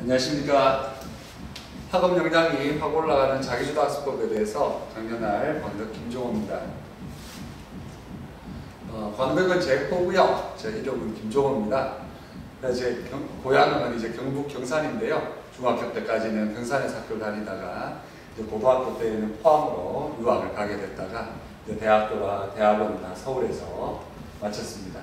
안녕하십니까. 학업 역량이 확 올라가는 자기주도 학습법에 대해서 강연할 광덕 김종호입니다. 광덕은 제 호고요. 제 이름은 김종호입니다. 제 고향은 이제 경북 경산인데요. 중학교 때까지는 경산에서 학교를 다니다가 이제 고등학교 때는 포항으로 유학을 가게 됐다가 이제 대학교와 대학원을 다 서울에서 마쳤습니다.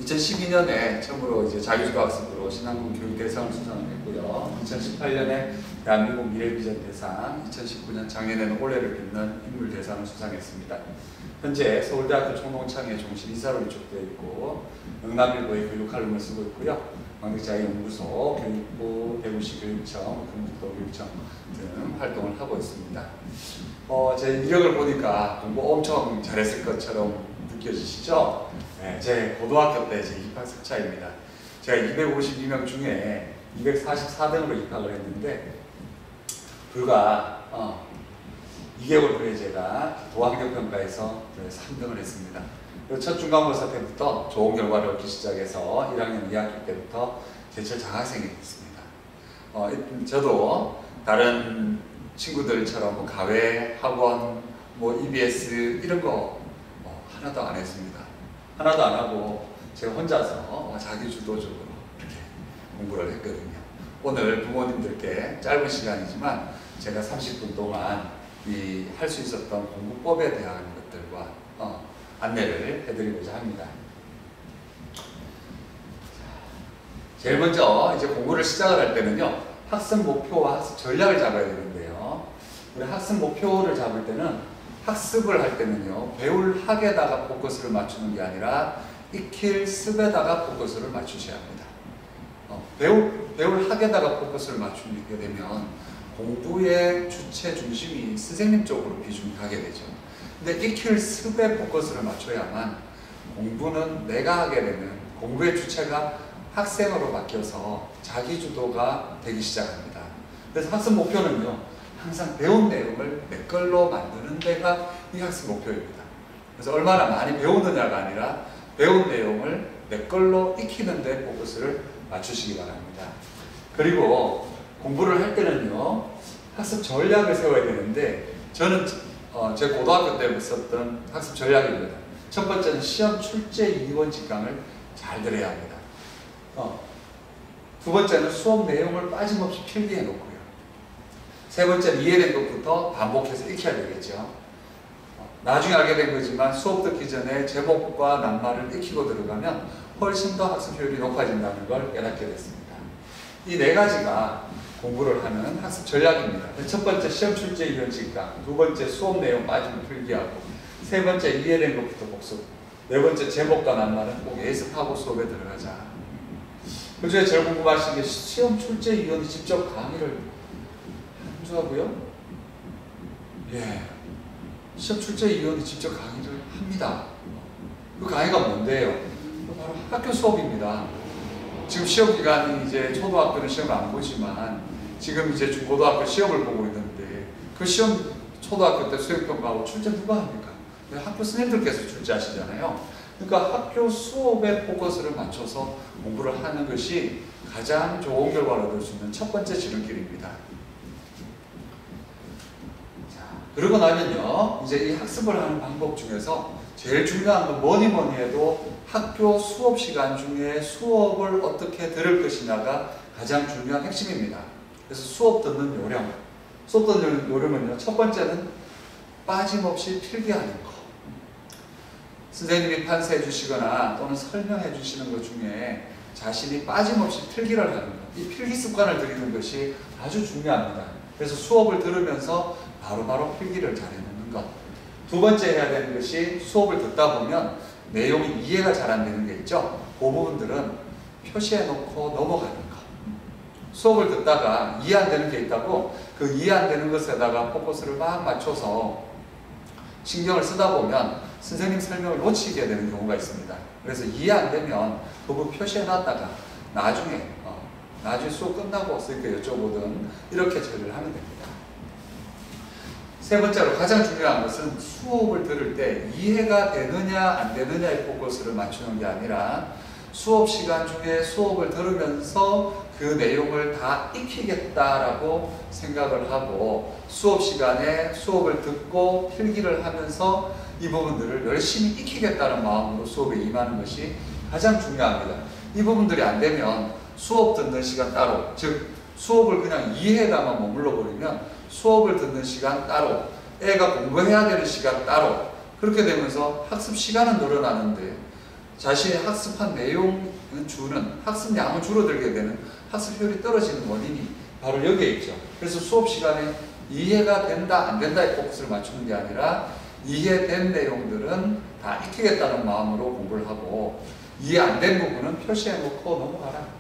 2012년에 처음으로 이제 자기주도 학습으로 신한군 교육대상을 수상을 했고요. 2018년에 대한민국 미래비전 대상, 2019년 작년에는 올해를 빚는 인물대상을 수상했습니다. 현재 서울대학교 총동창회 종실 이사로 위촉되어 있고 영남일보의 교육칼럼을 쓰고 있고요. 광덕자유연구소, 교육부, 대구시 교육청, 경북도 교육청 등 활동을 하고 있습니다. 제 이력을 보니까 공부 엄청 잘했을 것처럼 느껴지시죠? 네, 제 고등학교 때 제 입학석차입니다. 제가 252명 중에 244등으로 입학을 했는데 불과 2개월 후에 제가 도학력평가에서 3등을 했습니다. 첫 중간고사 때부터 좋은 결과를 얻기 시작해서 1학년 2학기 때부터 제철 장학생이 됐습니다. 저도 다른 친구들처럼 가외, 학원, EBS 이런 거 하나도 안 했습니다. 하나도 안 하고 제가 혼자서 자기 주도적으로 이렇게 공부를 했거든요. 오늘 부모님들께 짧은 시간이지만 제가 30분 동안 할 수 있었던 공부법에 대한 것들과 안내를 해드리고자 합니다. 제일 먼저 이제 공부를 시작을 할 때는요, 학습 목표와 학습 전략을 잡아야 되는데요. 우리 학습 목표를 잡을 때는 학습을 할 때는요, 배울 학에다가 포커스를 맞추는 게 아니라 익힐 습에다가 포커스를 맞추셔야 합니다. 배울 학에다가 포커스를 맞추게 되면 공부의 주체 중심이 선생님 쪽으로 비중이 가게 되죠. 근데 익힐 습에 포커스를 맞춰야만 공부는 내가 하게 되는 공부의 주체가 학생으로 바뀌어서 자기주도가 되기 시작합니다. 그래서 학습 목표는요, 항상 배운 내용을 내 걸로 만드는 데가 이 학습 목표입니다. 그래서 얼마나 많이 배우느냐가 아니라 배운 내용을 내 걸로 익히는 데 포커스를 맞추시기 바랍니다. 그리고 공부를 할 때는요, 학습 전략을 세워야 되는데 저는 제 고등학교 때 썼던 학습 전략입니다. 첫 번째는 시험 출제 이원 직강을 잘 들어야 합니다. 두 번째는 수업 내용을 빠짐없이 필기해 놓고요. 세 번째는 이해된 것부터 반복해서 익혀야 되겠죠. 나중에 알게 된 거지만 수업 듣기 전에 제목과 낱말을 익히고 들어가면 훨씬 더 학습 효율이 높아진다는 걸 깨닫게 됐습니다. 이 네 가지가 공부를 하는 학습 전략입니다. 첫 번째 시험 출제 이원 직강, 두 번째 수업 내용 빠짐없이 필기하고, 세 번째 이해된 것부터 복습, 네 번째 제목과 낱말은 꼭 예습하고 수업에 들어가자. 그 중에 제일 궁금하신 게 시험 출제 위원이 직접 강의를 함수하고요. 예, 시험 출제 위원이 직접 강의를 합니다. 그 강의가 뭔데요? 바로 학교 수업입니다. 지금 시험 기간이 이제 초등학교는 시험을 안 보지만 지금 이제 중고등학교 시험을 보고 있는데 그 시험 초등학교 때 수행평가하고 출제 누가 합니까? 학교 선생님들께서 출제하시잖아요. 그러니까 학교 수업에 포커스를 맞춰서 공부를 하는 것이 가장 좋은 결과를 얻을 수 있는 첫 번째 지름길입니다. 자, 그러고 나면요, 이제 이 학습을 하는 방법 중에서 제일 중요한 건 뭐니 뭐니 해도 학교 수업 시간 중에 수업을 어떻게 들을 것이냐가 가장 중요한 핵심입니다. 그래서 수업 듣는 요령. 수업 듣는 요령은요, 첫 번째는 빠짐없이 필기하는 거. 선생님이 판세해 주시거나 또는 설명해 주시는 것 중에 자신이 빠짐없이 필기를 하는 것. 이 필기 습관을 들이는 것이 아주 중요합니다. 그래서 수업을 들으면서 바로바로 필기를 잘해놓는 것. 두 번째 해야 되는 것이 수업을 듣다 보면 내용이 이해가 잘 안 되는 게 있죠. 그 부분들은 표시해 놓고 넘어가는 것. 수업을 듣다가 이해 안 되는 게 있다고 그 이해 안 되는 것에다가 포커스를 막 맞춰서 신경을 쓰다 보면 선생님 설명을 놓치게 되는 경우가 있습니다. 그래서 이해 안 되면 그 부분 표시해 놨다가 나중에 수업 끝나고 선생님께 여쭤보든 이렇게 처리를 하면 됩니다. 세 번째로 가장 중요한 것은 수업을 들을 때 이해가 되느냐 안 되느냐의 포커스를 맞추는 게 아니라 수업 시간 중에 수업을 들으면서 그 내용을 다 익히겠다라고 생각을 하고 수업 시간에 수업을 듣고 필기를 하면서 이 부분들을 열심히 익히겠다는 마음으로 수업에 임하는 것이 가장 중요합니다. 이 부분들이 안 되면 수업 듣는 시간 따로, 즉 수업을 그냥 이해에다만 머물러 버리면 수업을 듣는 시간 따로, 애가 공부해야 되는 시간 따로, 그렇게 되면서 학습 시간은 늘어나는데 자신이 학습한 내용은 주는, 학습량은 줄어들게 되는, 학습 효율이 떨어지는 원인이 바로 여기에 있죠. 그래서 수업 시간에 이해가 된다 안 된다에 포커스를 맞추는 게 아니라 이해된 내용들은 다 익히겠다는 마음으로 공부를 하고 이해 안 된 부분은 표시해 놓고 넘어가라.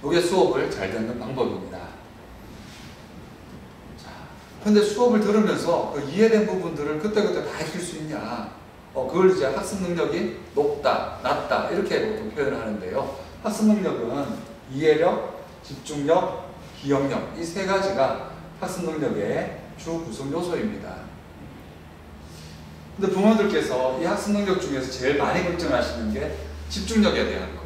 이게 수업을 잘 듣는 방법입니다. 자, 근데 수업을 들으면서 그 이해된 부분들을 그때그때 다 익힐 수 있냐? 그걸 이제 학습 능력이 높다, 낮다 이렇게 보통 표현을 하는데요. 학습 능력은 이해력, 집중력, 기억력 이 세 가지가 학습 능력의 주 구성 요소입니다. 근데 부모들께서 이 학습 능력 중에서 제일 많이 걱정하시는 게 집중력에 대한 거.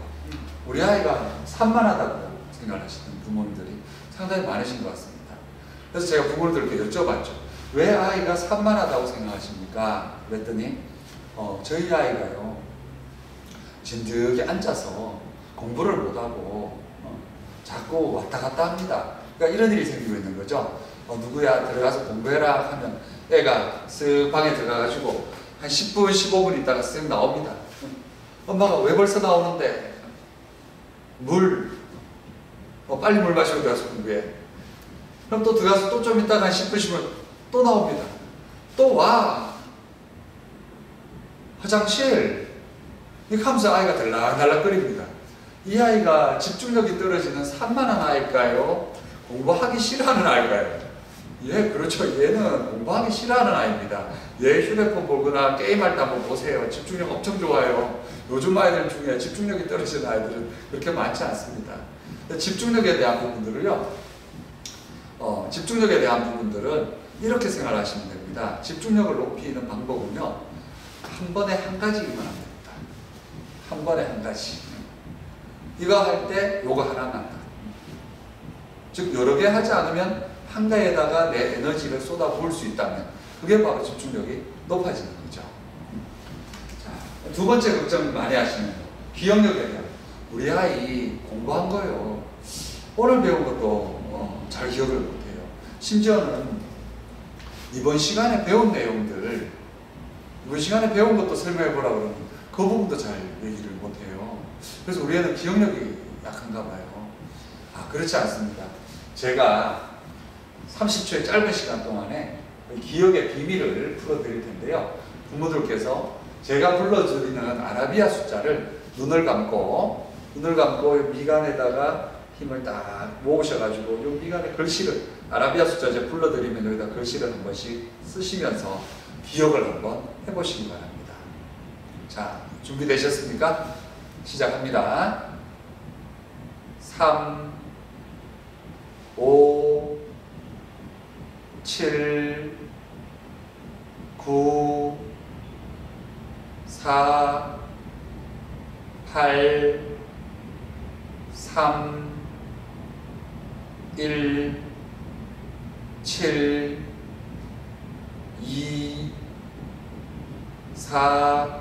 우리 아이가 산만하다고 생각하시는 부모님들이 상당히 많으신 것 같습니다. 그래서 제가 부모들께 여쭤봤죠. 왜 아이가 산만하다고 생각하십니까? 그랬더니 저희 아이가요 진득이 앉아서 공부를 못하고 자꾸 왔다 갔다 합니다. 그러니까 이런 일이 생기고 있는 거죠. 누구야 들어가서 공부해라 하면 애가 쓱 방에 들어가가지고 한 10분 15분 있다가 쓱 나옵니다. 엄마가 왜 벌써 나오는데? 물 빨리 물 마시고 들어가서 공부해. 그럼 또 들어가서 또 좀 있다가 한 10분 15분 또 나옵니다. 또 와 화장실 이렇게 하면서 아이가 들락달락거립니다. 이 아이가 집중력이 떨어지는 산만한 아이일까요? 공부하기 싫어하는 아이일까요? 예, 그렇죠. 얘는 공부하기 싫어하는 아이입니다. 얘 휴대폰 보거나 게임할 때 한번 보세요. 집중력 엄청 좋아요. 요즘 아이들 중에 집중력이 떨어지는 아이들은 그렇게 많지 않습니다. 집중력에 대한 부분들을요, 집중력에 대한 부분들은 이렇게 생각하시면 됩니다. 집중력을 높이는 방법은요, 한 번에 한 가지만 하면 됩니다. 한 번에 한 가지. 이거 할 때 요거 하나만 한다. 즉 여러 개 하지 않으면 한 가지에다가 내 에너지를 쏟아부을 수 있다면 그게 바로 집중력이 높아지는 거죠. 자, 두 번째 걱정 많이 하시는 거. 기억력에 대한. 우리 아이 공부한 거요. 오늘 배운 것도 잘 기억을 못해요. 심지어는 이번 시간에 배운 내용들, 이번 시간에 배운 것도 설명해 보라고 그러면 그 부분도 잘 얘기를 못해요. 그래서 우리 애는 기억력이 약한가 봐요. 그렇지 않습니다. 제가 30초의 짧은 시간 동안에 기억의 비밀을 풀어드릴 텐데요. 부모들께서 제가 불러드리는 아라비아 숫자를 눈을 감고 미간에다가 힘을 딱 모으셔가지고 이 미간에 글씨를 아라비아 숫자 제가 불러드리면 여기다 글씨를 한 번씩 쓰시면서 기억을 한번 해보시기 바랍니다. 자, 준비되셨습니까? 시작합니다. 3, 5, 7, 9, 4, 8, 3, 1, 7, 2, 4,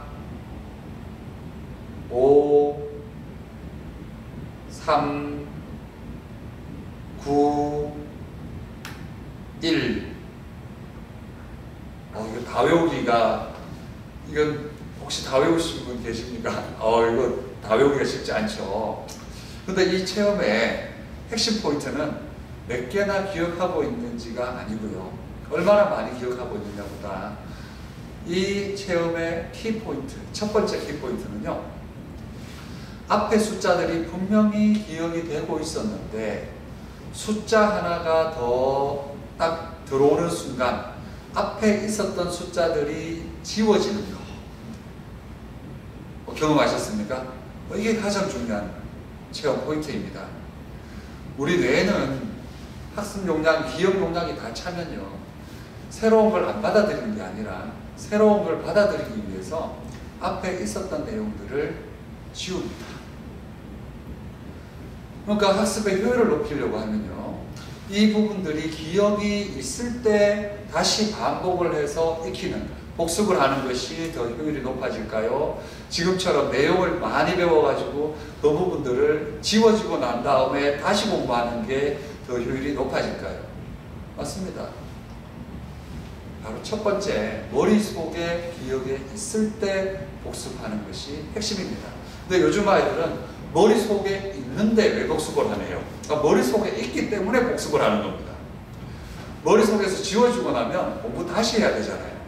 5, 3, 9, 1. 이거 다 외우기가, 이건 혹시 다 외우신 분 계십니까? 이거 다 외우기가 쉽지 않죠. 근데 이 체험의 핵심 포인트는 몇 개나 기억하고 있는지가 아니고요. 얼마나 많이 기억하고 있느냐보다 이 체험의 키포인트, 첫 번째 키포인트는요. 앞에 숫자들이 분명히 기억이 되고 있었는데 숫자 하나가 더 딱 들어오는 순간 앞에 있었던 숫자들이 지워지는 거. 경험하셨습니까? 이게 가장 중요한 체험 포인트입니다. 우리 뇌는 학습 용량, 기억 용량이 다 차면요. 새로운 걸 안 받아들이는 게 아니라 새로운 걸 받아들이기 위해서 앞에 있었던 내용들을 지웁니다. 그러니까 학습의 효율을 높이려고 하면요, 이 부분들이 기억이 있을 때 다시 반복을 해서 익히는, 복습을 하는 것이 더 효율이 높아질까요? 지금처럼 내용을 많이 배워가지고 그 부분들을 지워지고 난 다음에 다시 공부하는 게 더 효율이 높아질까요? 맞습니다. 바로 첫 번째, 머릿속에 기억에 있을 때 복습하는 것이 핵심입니다. 근데 요즘 아이들은 머릿속에 있는데 왜 복습을 하네요? 그러니까 머릿속에 있기 때문에 복습을 하는 겁니다. 머릿속에서 지워지고 나면 공부 다시 해야 되잖아요.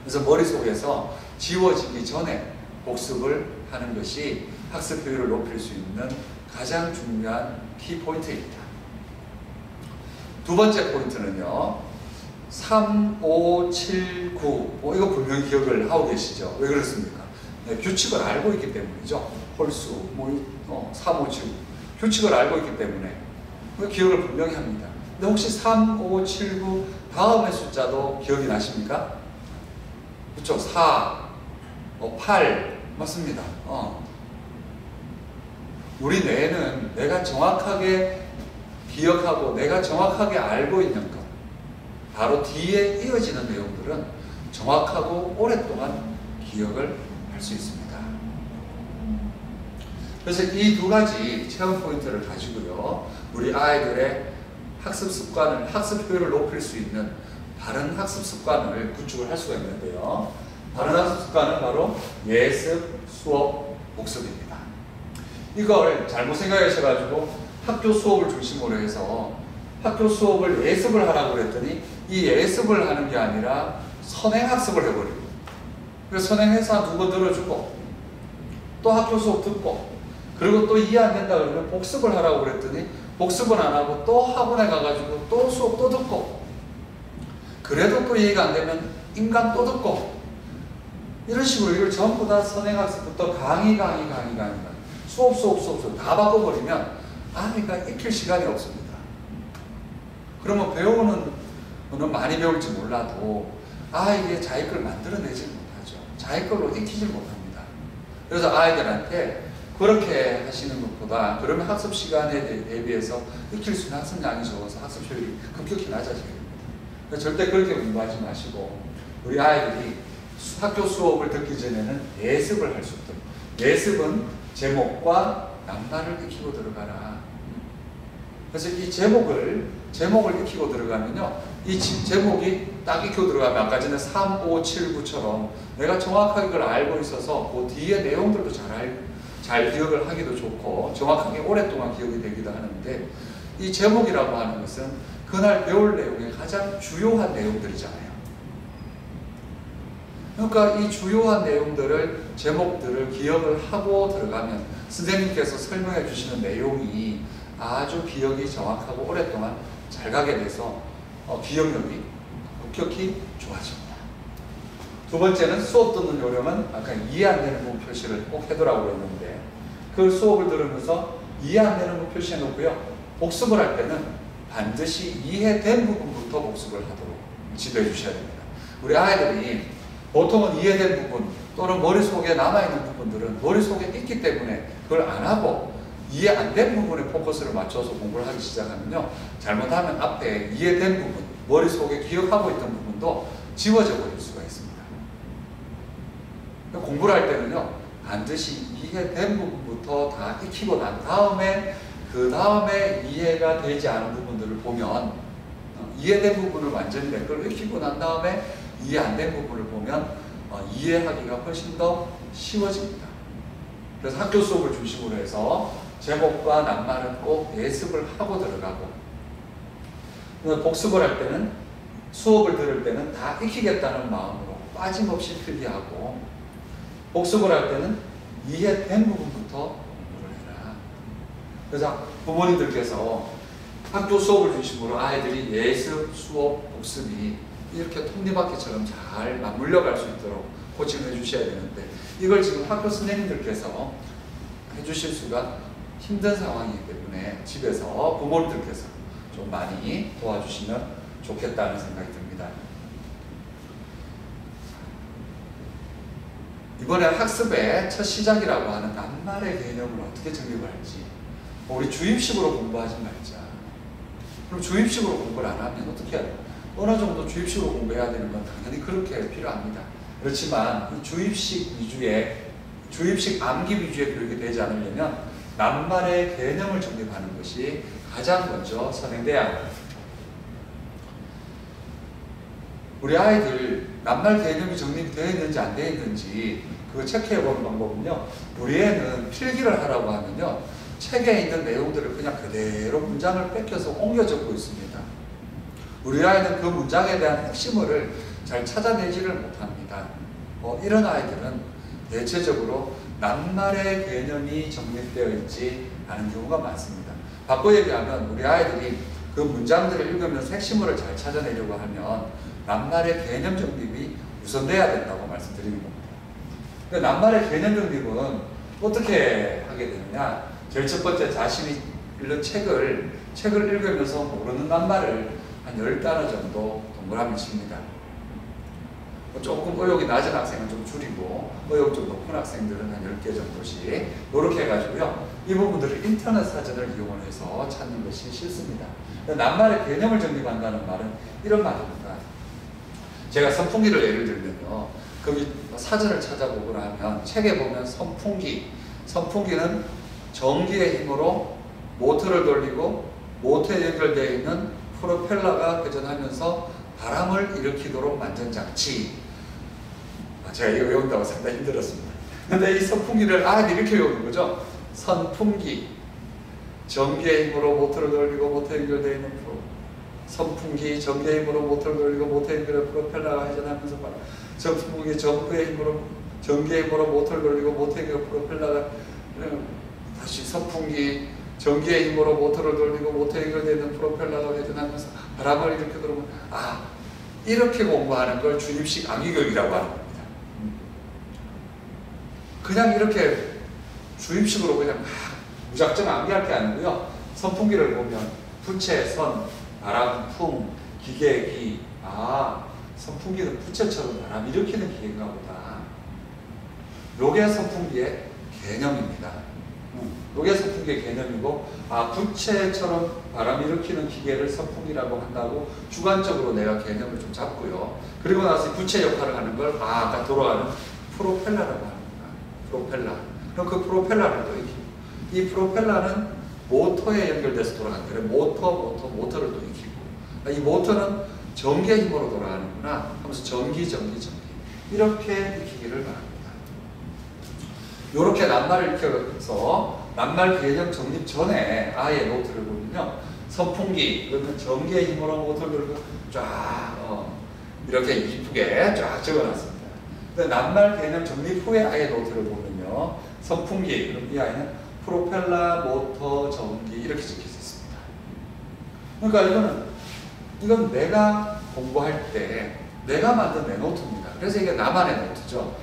그래서 머릿속에서 지워지기 전에 복습을 하는 것이 학습 효율을 높일 수 있는 가장 중요한 키포인트입니다. 두 번째 포인트는요, 3, 5, 7, 9. 이거 분명히 기억을 하고 계시죠? 왜 그렇습니까? 네, 규칙을 알고 있기 때문이죠. 홀수, 3, 5, 7, 9. 규칙을 알고 있기 때문에 기억을 분명히 합니다. 근데 혹시 3, 5, 7, 9 다음의 숫자도 기억이 나십니까? 그렇죠? 4, 8 맞습니다. 우리 뇌는 내가 정확하게 기억하고 내가 정확하게 알고 있는 것, 바로 뒤에 이어지는 내용들은 정확하고 오랫동안 기억을 할 수 있습니다. 그래서 이 두 가지 체험 포인트를 가지고요, 우리 아이들의 학습 습관을, 학습 효율을 높일 수 있는 바른 학습 습관을 구축을 할 수가 있는데요. 바른 학습 습관은 바로 예습, 수업, 복습입니다. 이걸 잘못 생각하셔가지고 학교 수업을 중심으로 해서 학교 수업을 예습을 하라고 그랬더니 이 예습을 하는 게 아니라 선행학습을 해버리고, 그래서 선행해서 두 번 들어주고 또 학교 수업 듣고, 그리고 또 이해 안 된다 그러면 복습을 하라고 그랬더니 복습은 안 하고 또 학원에 가가지고 또 수업 또 듣고, 그래도 또 이해가 안 되면 인강 또 듣고, 이런 식으로 이걸 전부 다 선행학습부터 강의 수업 다 바꿔버리면 아이가 익힐 시간이 없습니다. 그러면 배우는 거는 많이 배울지 몰라도 아이의 자기 걸 만들어내지 못하죠. 자기 걸로 익히지 못합니다. 그래서 아이들한테 그렇게 하시는 것보다, 그러면 학습 시간에 대비해서 익힐 수 있는 학습량이 적어서 학습 효율이 급격히 낮아지게 됩니다. 절대 그렇게 공부하지 마시고, 우리 아이들이 학교 수업을 듣기 전에는 예습을 할 수 있도록, 예습은 제목과 낱말을 익히고 들어가라. 그래서 이 제목을 익히고 들어가면요, 이 제목이 딱 익히고 들어가면 아까 전에 3, 5, 7, 9처럼 내가 정확하게 그걸 알고 있어서 그 뒤에 내용들도 잘 기억을 하기도 좋고 정확하게 오랫동안 기억이 되기도 하는데, 이 제목이라고 하는 것은 그날 배울 내용의 가장 주요한 내용들이잖아요. 그러니까 이 주요한 내용들을, 제목들을 기억을 하고 들어가면 선생님께서 설명해 주시는 내용이 아주 기억이 정확하고 오랫동안 잘 가게 돼서 기억력이 급격히 좋아집니다. 두 번째는 수업 듣는 요령은 아까 이해 안 되는 부분 표시를 꼭 해두라고 했는데, 그 수업을 들으면서 이해 안 되는 부분 표시해 놓고요, 복습을 할 때는 반드시 이해된 부분부터 복습을 하도록 지도해 주셔야 됩니다. 우리 아이들이 보통은 이해된 부분 또는 머릿속에 남아있는 부분들은 머릿속에 있기 때문에 그걸 안 하고 이해 안 된 부분에 포커스를 맞춰서 공부를 하기 시작하면요, 잘못하면 앞에 이해된 부분, 머릿속에 기억하고 있던 부분도 지워져 버릴 수가 있습니다. 공부를 할 때는요, 반드시 이해된 부분부터 다 익히고 난 다음에 그 다음에 이해가 되지 않은 부분들을 보면, 이해된 부분을 완전히 내 걸로 익히고 난 다음에 이해 안 된 부분을 보면 이해하기가 훨씬 더 쉬워집니다. 그래서 학교 수업을 중심으로 해서 제목과 낱말은 꼭 예습을 하고 들어가고, 복습을 할 때는, 수업을 들을 때는 다 익히겠다는 마음으로 빠짐없이 필기하고, 복습을 할 때는 이해된 부분부터 공부를 해라. 그래서 부모님들께서 학교 수업을 중심으로 아이들이 예습, 수업, 복습이 이렇게 톱니바퀴처럼 잘 맞물려 갈 수 있도록 코칭을 해주셔야 되는데, 이걸 지금 학교 선생님들께서 해주실 수가 힘든 상황이기 때문에 집에서 부모님들께서 좀 많이 도와주시면 좋겠다는 생각이 듭니다. 이번에 학습의 첫 시작이라고 하는 낱말의 개념을 어떻게 정립을 할지, 우리 주입식으로 공부하지 말자. 그럼 주입식으로 공부를 안 하면 어떻게 해야 돼요? 어느 정도 주입식으로 공부해야 되는 건 당연히 그렇게 필요합니다. 그렇지만 이 주입식 위주의, 주입식 암기 위주의 교육이 되지 않으려면 낱말의 개념을 정립하는 것이 가장 먼저 선행돼야 합니다. 우리 아이들 낱말 개념이 정립되어 있는지 안 되어 있는지 그거 체크해 보는 방법은요, 우리 애는 필기를 하라고 하면요, 책에 있는 내용들을 그냥 그대로 문장을 뺏겨서 옮겨 적고 있습니다. 우리 아이는 그 문장에 대한 핵심어를 잘 찾아내지를 못합니다. 이런 아이들은 대체적으로 낱말의 개념이 정립되어 있지 않은 경우가 많습니다. 바꿔 얘기하면 우리 아이들이 그 문장들을 읽으면서 핵심어를 잘 찾아내려고 하면 낱말의 개념 정립이 우선돼야 된다고 말씀드리는 겁니다. 낱말의 개념 정립은 어떻게 하게 되느냐, 제일 첫 번째, 자신이 읽는 책을 읽으면서 모르는 낱말을 한 10단어 정도 동그라미 칩니다. 조금 의욕이 낮은 학생은 좀 줄이고 의욕 좀 높은 학생들은 한 10개 정도씩 이렇게 해가지고요, 이 부분들을 인터넷 사전을 이용을 해서 찾는 것이 싫습니다. 낱말의 개념을 정립한다는 말은 이런 말입니다. 제가 선풍기를 예를 들면요, 거기 사전을 찾아보거나 하면 책에 보면 선풍기는 전기의 힘으로 모터를 돌리고 모터에 연결되어 있는 프로펠러가 회전하면서 바람을 일으키도록 만든 장치. 제가 이거 외운다고 상당히 힘들었습니다. 근데 이 선풍기를 이렇게 외우는 거죠. 선풍기, 전기의 힘으로 모터를 돌리고 모터에 연결되어 있는 선풍기, 전기의 힘으로 모터를 돌리고 모터에 연결된 프로펠러가 회전하면서 바람. 선풍기, 전기의 힘으로 모터를 돌리고 모터에 연결된 프로펠러가 다시 선풍기, 전기의 힘으로 모터를 돌리고 모터에 연결되는 프로펠러가 회전하면서 바람을 일으키도록, 이렇게 공부하는 걸 주입식 암기교육이라고 하는 겁니다. 그냥 이렇게 주입식으로 그냥 무작정 암기할 게 아니고요, 선풍기를 보면 부채, 선, 바람, 풍, 기계, 기. 선풍기는 부채처럼 바람 일으키는 기계인가 보다. 요게 선풍기의 개념입니다. 요게 선풍기의 개념이고, 부채처럼 바람 일으키는 기계를 선풍기라고 한다고 주관적으로 내가 개념을 좀 잡고요. 그리고 나서 부채 역할을 하는 걸 아까 돌아가는 프로펠러라고 합니다. 프로펠러. 그럼 그 프로펠러를 또 익히고, 이 프로펠러는 모터에 연결돼서 돌아가는 거예요. 모터를 또 익히고, 이 모터는 전기의 힘으로 돌아가는구나 하면서 전기 이렇게 익히기를 바랍니다. 이렇게 낱말을 익혀서 낱말 개념 정립 전에 아예 노트를 보면요, 선풍기 그러면 전기의 힘으로 모터를 돌고 쫙 이렇게 이쁘게 쫙 적어놨습니다. 근데 낱말 개념 정립 후에 아예 노트를 보면요, 선풍기 그럼 이 아이는 프로펠러, 모터, 전기 이렇게 적혀 있습니다. 그러니까 이건 내가 공부할 때 내가 만든 내 노트입니다. 그래서 이게 나만의 노트죠.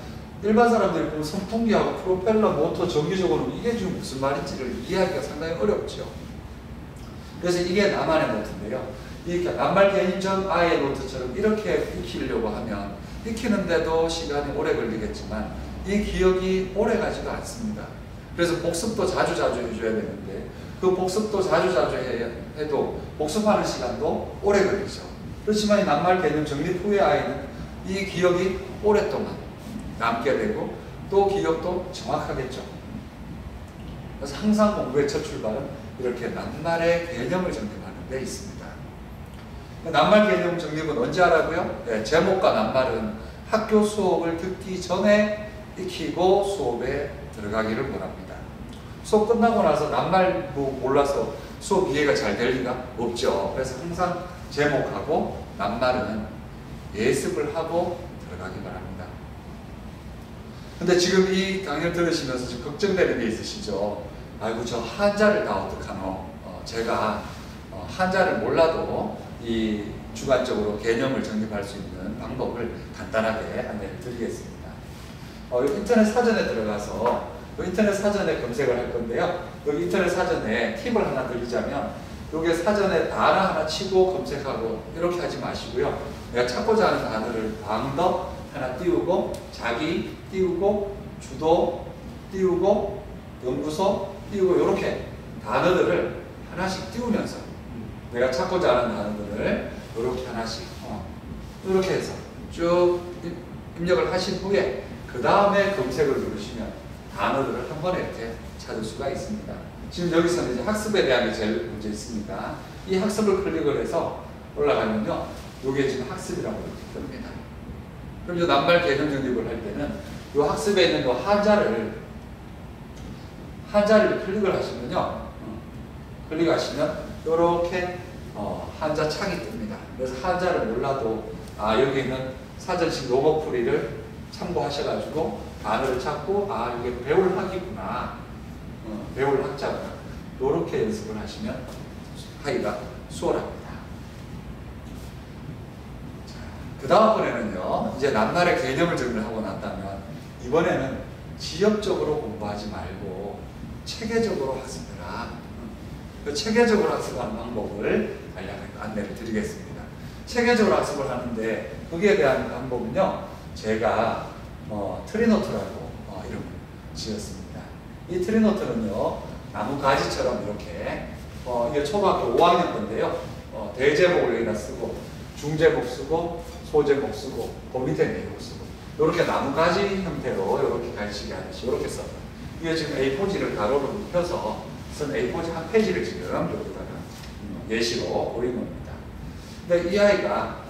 일반 사람들이 보면 선풍기하고 프로펠러, 모터, 전기 적어놓으면 이게 지금 무슨 말인지를 이해하기가 상당히 어렵죠. 그래서 이게 나만의 노트인데요. 이렇게 낱말 개념 전 아이의 노트처럼 이렇게 익히려고 하면 익히는데도 시간이 오래 걸리겠지만 이 기억이 오래 가지도 않습니다. 그래서 복습도 자주 해줘야 되는데 그 복습도 자주 해도 복습하는 시간도 오래 걸리죠. 그렇지만 이 낱말 개념 정립 후의 아이는 이 기억이 오랫동안 남게 되고 또 기억도 정확하겠죠. 그래서 항상 공부의 첫 출발은 이렇게 낱말의 개념을 정립하는 데 있습니다. 낱말 개념 정립은 언제 하라고요? 제목과 낱말은 학교 수업을 듣기 전에 익히고 수업에 들어가기를 원합니다. 수업 끝나고 나서 낱말 몰라서 수업 이해가 잘 될 리가 없죠. 그래서 항상 제목하고 낱말은 예습을 하고 들어가기 바랍니다. 근데 지금 이 강의를 들으시면서 좀 걱정되는 게 있으시죠? 아이고 저 한자를 다 어떡하노? 제가 한자를 몰라도 이 주관적으로 개념을 정립할 수 있는 방법을 간단하게 안내를 드리겠습니다. 인터넷 사전에 들어가서 인터넷 사전에 검색을 할 건데요. 여기 인터넷 사전에 팁을 하나 드리자면, 여기 사전에 단어 하나 치고 검색하고 이렇게 하지 마시고요. 내가 찾고자 하는 단어를 방더 하나 띄우고, 자기 띄우고, 주도 띄우고, 연구소 띄우고, 이렇게 단어들을 하나씩 띄우면서 내가 찾고자 하는 단어들을 이렇게 하나씩 이렇게 해서 쭉 입력을 하신 후에 그 다음에 검색을 누르시면 단어들을 한 번에 이렇게 찾을 수가 있습니다. 지금 여기서는 이제 학습에 대한 게 제일 문제 있습니다. 이 학습을 클릭을 해서 올라가면요, 이게 지금 학습이라고 이렇게 뜹니다. 그럼 이 낱말 개념 정립을 할 때는 이 학습에 있는 이 한자를 클릭을 하시면요, 클릭하시면 이렇게 한자 창이 뜹니다. 그래서 한자를 몰라도 여기 있는 사전식 용어 풀이를 참고하셔가지고 단어를 찾고 이게 배울 학이구나, 배울 학자구나, 이렇게 연습을 하시면 하기가 수월합니다. 그 다음번에는요, 이제 낱말의 개념을 정리하고 난다면 이번에는 지역적으로 공부하지 말고 체계적으로 학습해라. 그 체계적으로 학습하는 방법을 간략하게 안내를 드리겠습니다. 체계적으로 학습을 하는데 거기에 대한 방법은요, 제가 트리노트라고 이름을 지었습니다. 이 트리노트는요, 나무 가지처럼 이렇게 이게 초등학교 5학년 건데요, 대제목을 여기다 쓰고 중제목 쓰고 소제목 쓰고 그 밑에 내용 쓰고 이렇게 나무 가지 형태로 이렇게 가지시게 하듯이 이렇게 써요. 이게 지금 A4지를 가로로 눕혀서 쓴 A4지 한 페이지를 지금 여기다가 예시로 보인 겁니다. 근데 이 아이가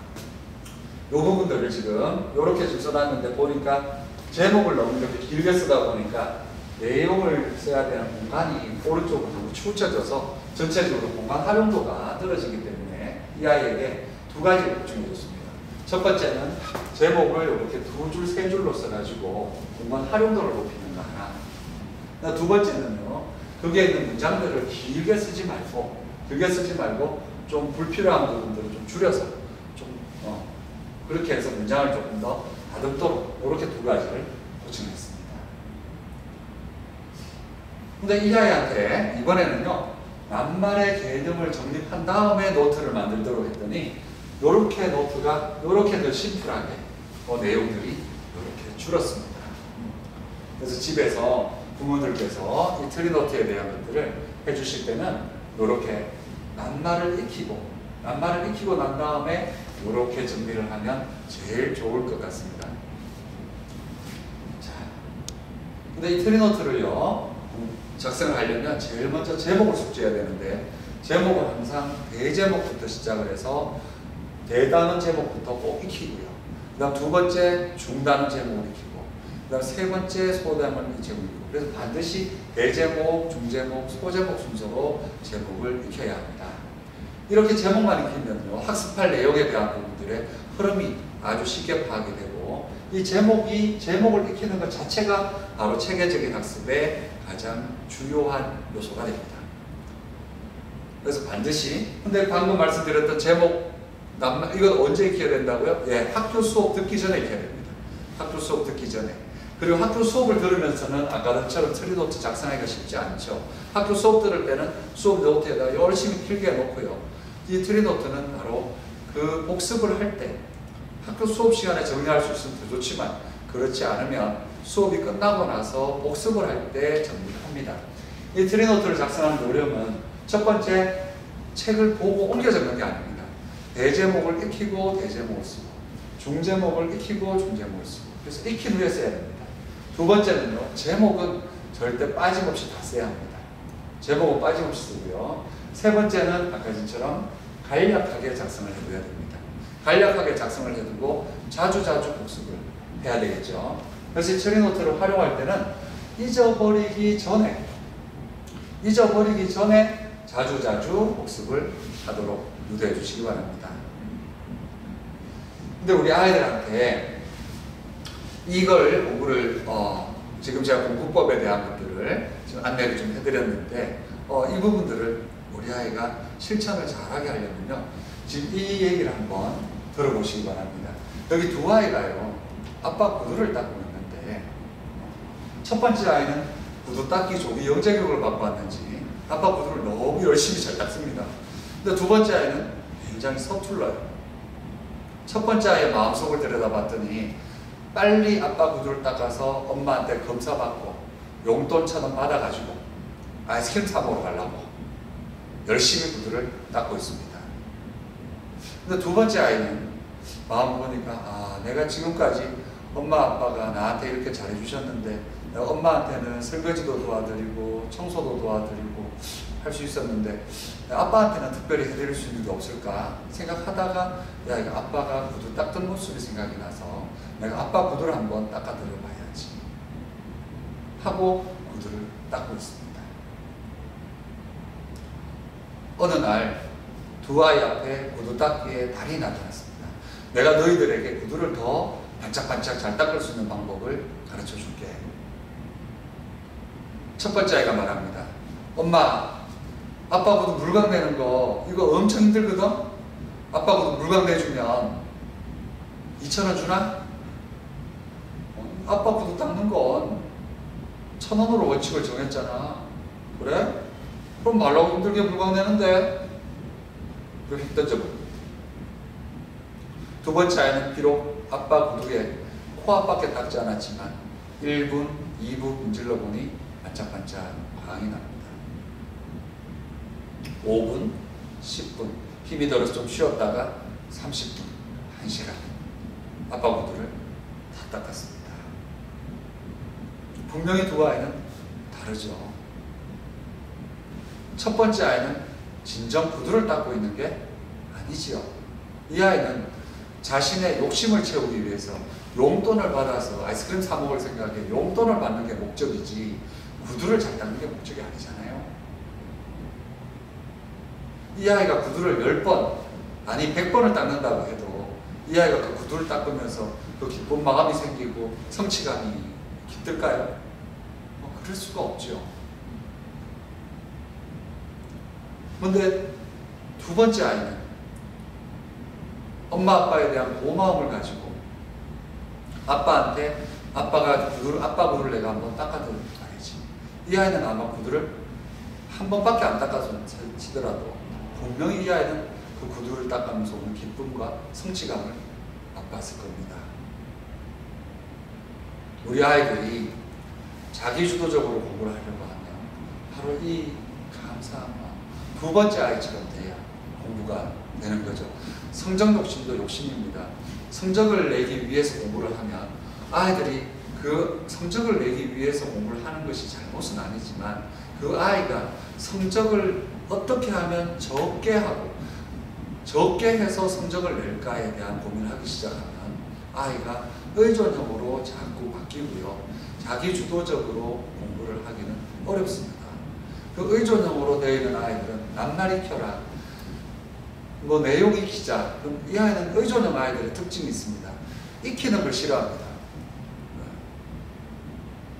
이 부분들을 지금 이렇게 지금 써놨는데 보니까 제목을 너무 이렇게 길게 쓰다 보니까 내용을 써야 되는 공간이 오른쪽으로 너무 치우쳐져서 전체적으로 공간 활용도가 떨어지기 때문에 이 아이에게 두 가지를 보충해줬습니다. 첫 번째는 제목을 이렇게 두 줄, 세 줄로 써가지고 공간 활용도를 높이는 거 하나. 두 번째는요, 거기에 있는 문장들을 길게 쓰지 말고 좀 불필요한 부분들을 좀 줄여서 그렇게 해서 문장을 조금 더 다듬도록 이렇게 두 가지를 보충했습니다. 근데 이 아이한테 이번에는요, 낱말의 개념을 정립한 다음에 노트를 만들도록 했더니 이렇게 노트가 이렇게 더 심플하게 내용들이 이렇게 줄었습니다. 그래서 집에서 부모들께서 이 트리노트에 대한 것들을 해주실 때는 이렇게 낱말을 익히고 난 다음에 이렇게 정리를 하면 제일 좋을 것 같습니다. 자, 근데 이 트리노트를요, 작성을 하려면 제일 먼저 제목을 숙지해야 되는데 제목은 항상 대제목부터 시작을 해서 대단원 제목부터 꼭 익히고요. 그 다음 두 번째 중단원 제목을 익히고 그 다음 세 번째 소단원 제목이고, 그래서 반드시 대제목, 중제목, 소제목 순서로 제목을 익혀야 합니다. 이렇게 제목만 익히면요, 학습할 내용에 대한 부분들의 흐름이 아주 쉽게 파악이 되고, 이 제목을 익히는 것 자체가 바로 체계적인 학습의 가장 주요한 요소가 됩니다. 그래서 반드시, 근데 방금 말씀드렸던 제목, 이건 언제 익혀야 된다고요? 예, 학교 수업 듣기 전에 익혀야 됩니다. 학교 수업 듣기 전에. 그리고 학교 수업을 들으면서는 아까처럼 트리노트 작성하기가 쉽지 않죠. 학교 수업 들을 때는 수업 노트에다 열심히 필기해 놓고요. 이 트리노트는 바로 그 복습을 할 때, 학교 수업 시간에 정리할 수 있으면 더 좋지만 그렇지 않으면 수업이 끝나고 나서 복습을 할 때 정리를 합니다. 이 트리노트를 작성하는 요령은 첫 번째, 책을 보고 옮겨 적는 게 아닙니다. 대제목을 익히고 대제목을 쓰고, 중제목을 익히고 중제목을 쓰고, 그래서 익힌 후에 써야 됩니다. 두 번째는요, 제목은 절대 빠짐없이 다 써야 합니다. 제목은 빠짐없이 쓰고요. 세 번째는 아까 전처럼 간략하게 작성을 해둬야 됩니다. 간략하게 작성을 해두고 자주자주 복습을 해야 되겠죠. 그래서 이 트리노트를 활용할 때는 잊어버리기 전에 자주자주 복습을 하도록 유도해 주시기 바랍니다. 근데 우리 아이들한테 이걸 공부를 지금 제가 공부법에 대한 것들을 지금 안내를 좀 해드렸는데 이 부분들을 우리 아이가 실천을 잘하게 하려면요, 지금 이 얘기를 한번 들어보시기 바랍니다. 여기 두 아이가요, 아빠 구두를 닦고 있는데 첫 번째 아이는 구두 닦기 조기 영재 교육을 받고 왔는지 아빠 구두를 너무 열심히 잘 닦습니다. 근데 두 번째 아이는 굉장히 서툴러요. 첫 번째 아이의 마음속을 들여다봤더니 빨리 아빠 구두를 닦아서 엄마한테 검사받고 용돈처럼 받아가지고 아이스크림 사 먹으러 가려고 열심히 구두를 닦고 있습니다. 근데 두 번째 아이는 마음 보니까 내가 지금까지 엄마 아빠가 나한테 이렇게 잘해주셨는데 내가 엄마한테는 설거지도 도와드리고 청소도 도와드리고 할 수 있었는데 아빠한테는 특별히 해드릴 수 있는 게 없을까 생각하다가 이거 아빠가 구두 닦던 모습이 생각이 나서 내가 아빠 구두를 한번 닦아드려 봐야지 하고 구두를 닦고 있습니다. 어느 날 두 아이 앞에 구두 닦기에 달이 나타났습니다. 내가 너희들에게 구두를 더 반짝반짝 잘 닦을 수 있는 방법을 가르쳐 줄게. 첫 번째 아이가 말합니다. 엄마, 아빠 구두 물광 내는 거 이거 엄청 힘들거든? 아빠 구두 물광 내주면 2,000원 주나? 아빠 구두 닦는 건 1,000원으로 원칙을 정했잖아. 그래? 그럼 말라고 힘들게 물광 내는데? 그걸 힘 던져버려. 두 번째 아이는 비록 아빠 구두에 코앞밖에 닦지 않았지만 1분, 2분 문질러 보니 반짝반짝 광이 납니다. 5분, 10분, 힘이 들어서 좀 쉬었다가 30분, 1시간 아빠 구두를 다 닦았습니다. 분명히 두 아이는 다르죠. 첫 번째 아이는 진정 구두를 닦고 있는 게 아니지요. 이 아이는 자신의 욕심을 채우기 위해서 용돈을 받아서 아이스크림 사 먹을 생각에 용돈을 받는 게 목적이지 구두를 잘 닦는 게 목적이 아니잖아요. 이 아이가 구두를 10번 아니 100번을 닦는다고 해도 이 아이가 그 구두를 닦으면서 그 기쁜 마음이 생기고 성취감이 깃들까요? 그럴 수가 없죠. 그런데 두 번째 아이는 엄마 아빠에 대한 고마움을 가지고 아빠한테 아빠 구두를 내가 한번 닦아드려야지. 이 아이는 아마 구두를 한 번밖에 안 닦아서 치더라도 분명히 이 아이는 그 구두를 닦으면서 오는 기쁨과 성취감을 맛봤을 겁니다. 우리 아이들이 자기주도적으로 공부를 하려고 하면 바로 이 감사한 마음, 두 번째 아이처럼 돼야 공부가 되는 거죠. 성적 욕심도 욕심입니다. 성적을 내기 위해서 공부를 하면 아이들이 그 성적을 내기 위해서 공부를 하는 것이 잘못은 아니지만 그 아이가 성적을 어떻게 하면 적게 하고 적게 해서 성적을 낼까에 대한 고민을 하기 시작하면 아이가 의존형으로 자꾸 바뀌고요. 자기주도적으로 공부를 하기는 어렵습니다. 그 의존형으로 되어 있는 아이들은 낱말이 켜라, 뭐 내용 익히자. 그럼 이 아이는 의존형 아이들의 특징이 있습니다. 익히는 걸 싫어합니다.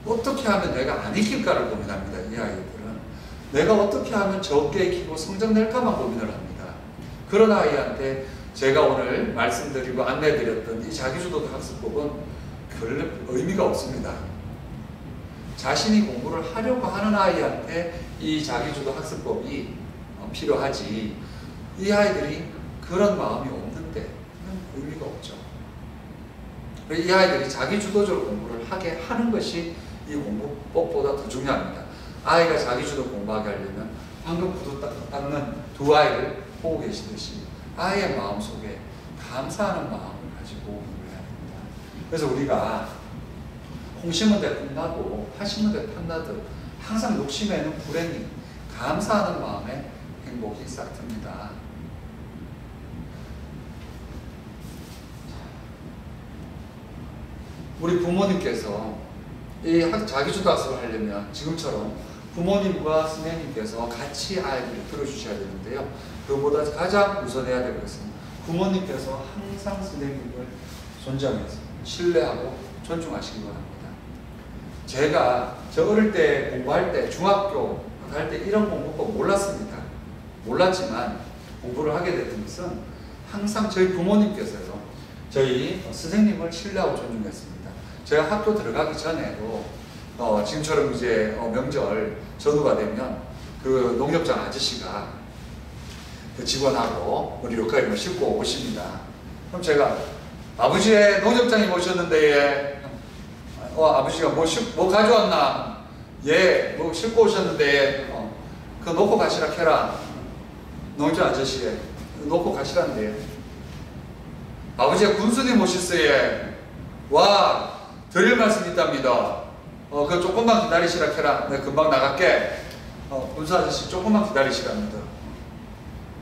어떻게 하면 내가 안 익힐까를 고민합니다. 이 아이들은 내가 어떻게 하면 적게 익히고 성적 낼까만 고민을 합니다. 그런 아이한테 제가 오늘 말씀드리고 안내드렸던 이 자기주도 학습법은 별 의미가 없습니다. 자신이 공부를 하려고 하는 아이한테 이 자기주도 학습법이 필요하지, 이 아이들이 그런 마음이 없는데 의미가 없죠. 이 아이들이 자기주도적으로 공부를 하게 하는 것이 이 공부법보다 더 중요합니다. 아이가 자기주도 공부하게 하려면 방금 구두 닦는 두 아이를 보고 계시듯이 아이의 마음속에 감사하는 마음을 가지고 공부를 해야 됩니다. 그래서 우리가 콩 심은 데 콩나고 팥 심은 데 팥나듯 항상 욕심에는 불행이, 감사하는 마음에 행복이 싹 듭니다. 우리 부모님께서 이 자기주도 학습을 하려면 지금처럼 부모님과 선생님께서 같이 아이들을 들어주셔야 되는데요. 그보다 가장 우선해야 될 것은 부모님께서 항상 선생님을 존경해서 신뢰하고 존중하시기 바랍니다. 저 어릴 때 공부할 때, 중학교 갈 때 이런 공부법 몰랐습니다. 몰랐지만 공부를 하게 됐던 것은 항상 저희 부모님께서요, 저희 선생님을 신뢰하고 존중했습니다. 제가 학교 들어가기 전에도 지금처럼 이제 명절 전후가 되면 그 농협장 아저씨가 그 직원하고 우리 로컬을 싣고 오십니다. 그럼 제가 아버지의 농협장이 오셨는데 아버지가 뭐 가져왔나? 예, 뭐 싣고 오셨는데 그거 놓고 가시라 캐라. 농주 아저씨에 놓고 가시란데. 아버지가 군수님 오셨어요. 와, 드릴 말씀이 있답니다. 그거 조금만 기다리시라 캐라. 내가 금방 나갈게. 군수 아저씨 조금만 기다리시랍니다.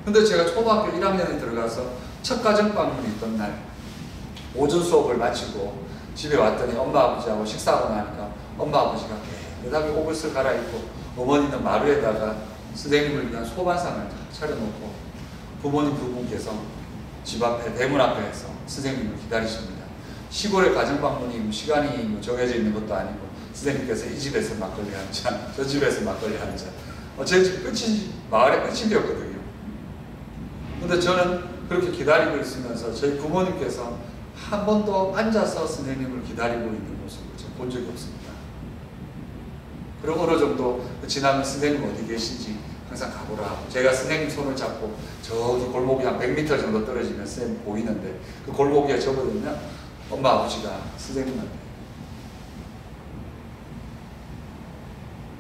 근데 제가 초등학교 1학년에 들어가서 첫 가정 방문이 있던 날 오전 수업을 마치고 집에 왔더니 엄마 아버지하고 식사하고 나니까 엄마 아버지가 깨끗하게 옷을 갈아입고 어머니는 마루에다가 선생님을 위한 소반상을 차려놓고 부모님 두 분께서 집 앞에 대문 앞에서 선생님을 기다리십니다. 시골의 가정 방문이 시간이 정해져 있는 것도 아니고 선생님께서 이 집에서 막걸리 한 잔, 저 집에서 막걸리 한 잔. 제 집 끝이 마을의 끝이었거든요. 근데 저는 그렇게 기다리고 있으면서 저희 부모님께서 한 번도 앉아서 선생님을 기다리고 있는 모습을 본 적이 없습니다. 그리고 어느 정도 지나면 선생님 어디 계신지 항상 가보라 하고 제가 선생님 손을 잡고 저기 골목이 한 100m 정도 떨어지면 선생님 보이는데 그 골목에 접어들면 엄마 아버지가 선생님한테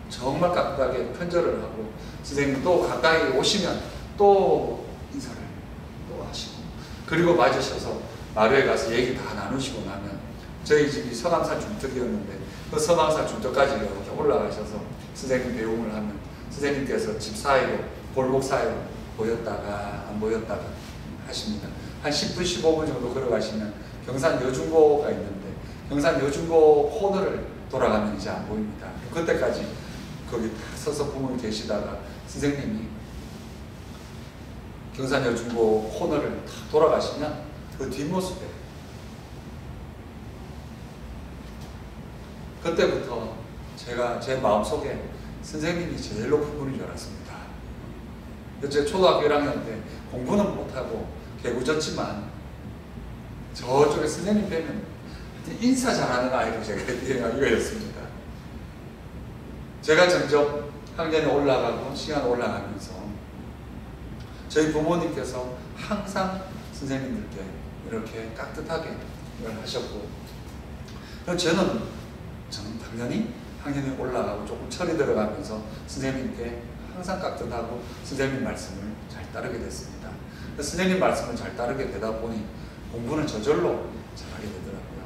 정말 가깝게 편절을 하고 선생님 또 가까이 오시면 또 인사를 또 하시고 그리고 맞으셔서 마루에 가서 얘기 다 나누시고 나면 저희 집이 서강산 중턱이었는데 그 서강산 중턱까지 이렇게 올라가셔서 선생님 배웅을 하면 선생님께서 집 사이로 골목 사이로 보였다가 안 보였다가 하십니다. 한 10분 15분 정도 걸어가시면 경산 여중고가 있는데 경산 여중고 코너를 돌아가면 이제 안 보입니다. 그때까지 거기 다 서서 부모님 계시다가 선생님이 경산 여중고 코너를 다 돌아가시면 그 뒷모습에 그때부터 제가 제 마음속에 선생님이 제일 높은 분인 줄 알았습니다. 제 초등학교 1학년 때 공부는 못하고 개구졌지만 저쪽에 선생님 뵈면 인사 잘하는 아이로 제가 이거였습니다. 제가 점점 학년이 올라가고 시간이 올라가면서 저희 부모님께서 항상 선생님들께 이렇게 깍듯하게 하셨고 저는 당연히 학년이 올라가고 조금 철이 들어가면서 선생님께 항상 깍듯하고 선생님 말씀을 잘 따르게 됐습니다. 선생님 말씀을 잘 따르게 되다 보니 공부는 저절로 잘하게 되더라고요.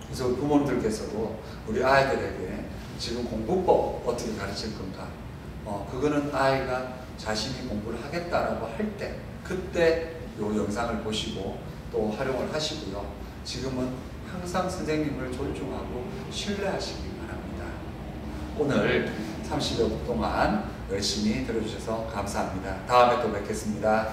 그래서 부모님들께서도 우리 아이들에게 지금 공부법 어떻게 가르칠 건가 그거는 아이가 자신이 공부를 하겠다라고 할 때 그때 이 영상을 보시고 또 활용을 하시고요. 지금은 항상 선생님을 존중하고 신뢰하시기 바랍니다. 오늘 30여 분 동안 열심히 들어주셔서 감사합니다. 다음에 또 뵙겠습니다.